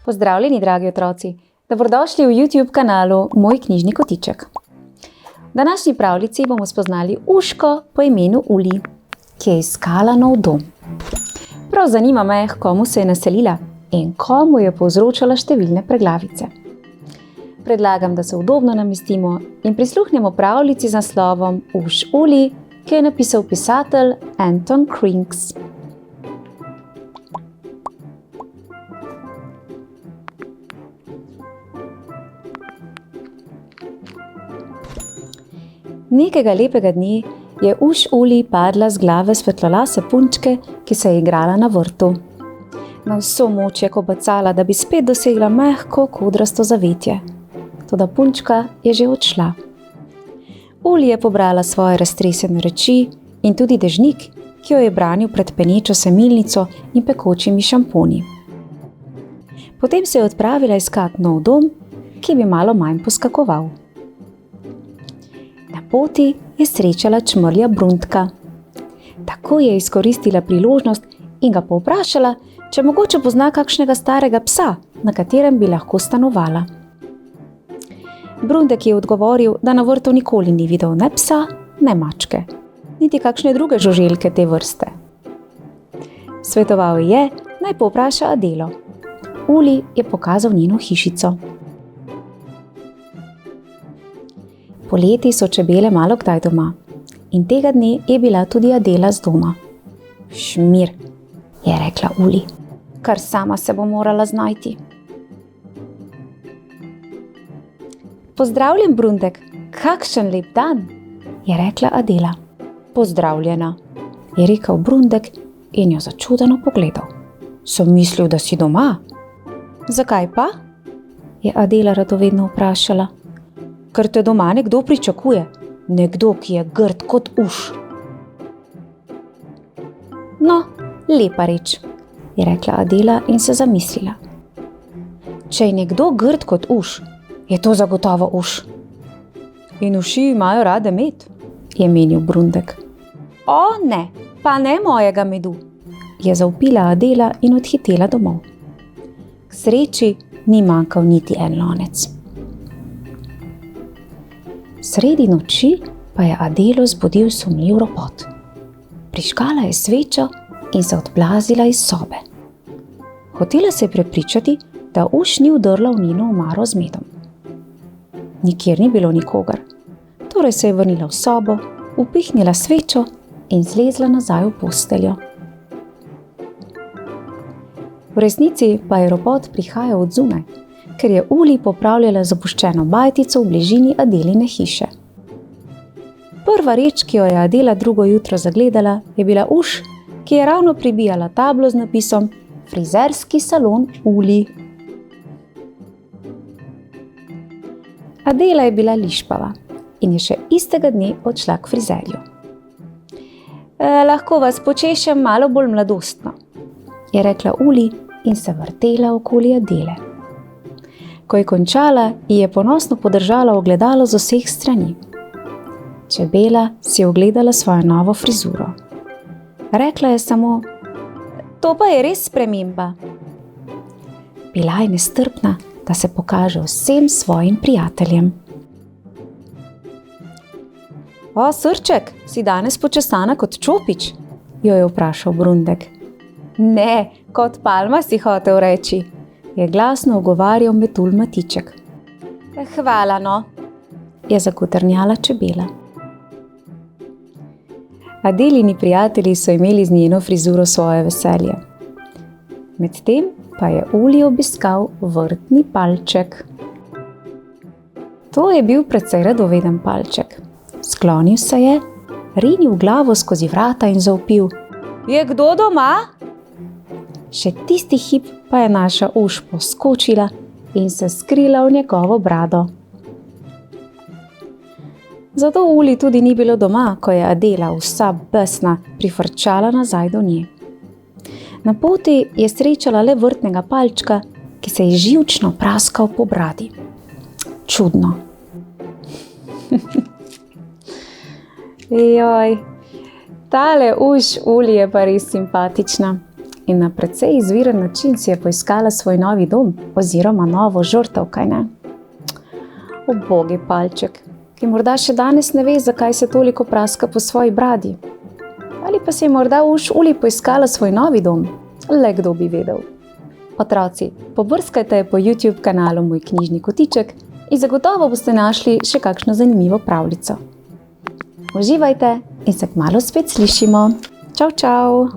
Pozdravljeni, dragi otroci! Dobrodošli v YouTube kanalu Moj knjižni kotiček. V današnji pravljici bomo spoznali Uško po imenu Uli, ki je iskala nov dom. Prav zanima me, komu se je naselila in komu je povzročala številne preglavice. Predlagam, da se udobno namestimo in prisluhnemo pravljici z naslovom Uš Uli, ki je napisal pisatelj Anton Krings. Nekega lepega dne je Uš Uli padla z glave svetlolase punčke, ki se je igrala na vrtu. Na vso moč je kobacala, da bi spet dosegla mehko, kodrasto zavetje. Toda punčka je že odšla. Uli je pobrala svoje raztresene reči in tudi dežnik, ki jo je branil pred penečo semilnico in pekočimi šamponi. Potem se je odpravila iskat nov dom, ki bi malo manj poskakoval. Na poti je srečala čmrlja Brundka. Tako je izkoristila priložnost in ga povprašala, če mogoče pozna kakšnega starega psa, na katerem bi lahko stanovala. Brundek je odgovoril, da na vrtu nikoli ni videl ne psa, ne mačke, niti kakšne druge žuželke te vrste. Svetoval je, naj povpraša Adelo. Uli je pokazal njeno hišico. Poleti so čebele malo kdaj doma in tega dne je bila tudi Adela z doma. Šmir, je rekla Uli, kar sama se bo morala znajti. Pozdravljen, Brundek, kakšen lep dan, je rekla Adela. Pozdravljena, je rekel Brundek in jo začudeno pogledal. Sem mislil, da si doma. Zakaj pa? Je Adela radovedno vprašala. Ker te doma nekdo pričakuje, nekdo, ki je grd kot uš. No, lepa reč, je rekla Adela in se zamislila. Če je nekdo grd kot uš, je to zagotovo uš. In uši imajo rade med, je menil Brundek. O ne, pa ne mojega medu, je zavpila Adela in odhitela domov. K sreči ni manjkal niti en lonec. Sredi noči pa je Adelo zbudil sumljiv ropot. Prižgala je svečo in se odplazila iz sobe. Hotela se je prepričati, da uš ni vdrla v njeno omaro z medom. Nikjer ni bilo nikogar, torej se je vrnila v sobo, upihnila svečo in zlezla nazaj v posteljo. V resnici pa je ropot prihajal od zunaj, ker je Uli popravljala zapuščeno bajtico v bližini Adeline hiše. Prva reč, ki jo je Adela drugo jutro zagledala, je bila uš, ki je ravno pribijala tablo z napisom Frizerski salon Uli. Adela je bila lišpava in je še istega dne odšla k frizerju. Lahko vas počešem malo bolj mladostno, je rekla Uli in se vrtela okoli Adele. Ko je končala, ji je ponosno podržala ogledalo z vseh strani. Čebela si je ogledala svojo novo frizuro. Rekla je samo, to pa je res sprememba. Bila je nestrpna, da se pokaže vsem svojim prijateljem. O, srček, si danes počesana kot čopič, jo je vprašal Brundek. Ne, kot palma si hotel reči, je glasno ogovarjal Metulj Matiček. Hvala, no, je zakotrnjala čebela. Adelini prijatelji so imeli z njeno frizuro svoje veselje. Medtem pa je Uli obiskal vrtni palček. To je bil precej radoveden palček. Sklonil se je, rinil glavo skozi vrata in zavpil. Je kdo doma? Še tisti hip pa je naša uš poskočila in se skrila v njegovo brado. Zato Uli tudi ni bilo doma, ko je Adela vsa besna prifrčala nazaj do nje. Na poti je srečala le vrtnega palčka, ki ki se je živčno praskal po bradi. Čudno. Joj, tale uš Uli je pa res simpatična in na precej izviren način si je poiskala svoj novi dom oziroma novo žrtev, kaj ne? Ubogi palček, ki morda še danes ne ve, zakaj se toliko praska po svoji bradi. Ali pa si je morda uš Uli poiskala svoj novi dom, le kdo bi vedel. Otroci, pobrskajte po YouTube kanalu Moj knjižni kotiček in zagotovo boste našli še kakšno zanimivo pravljico. Uživajte in se kmalu spet slišimo. Čau, čau!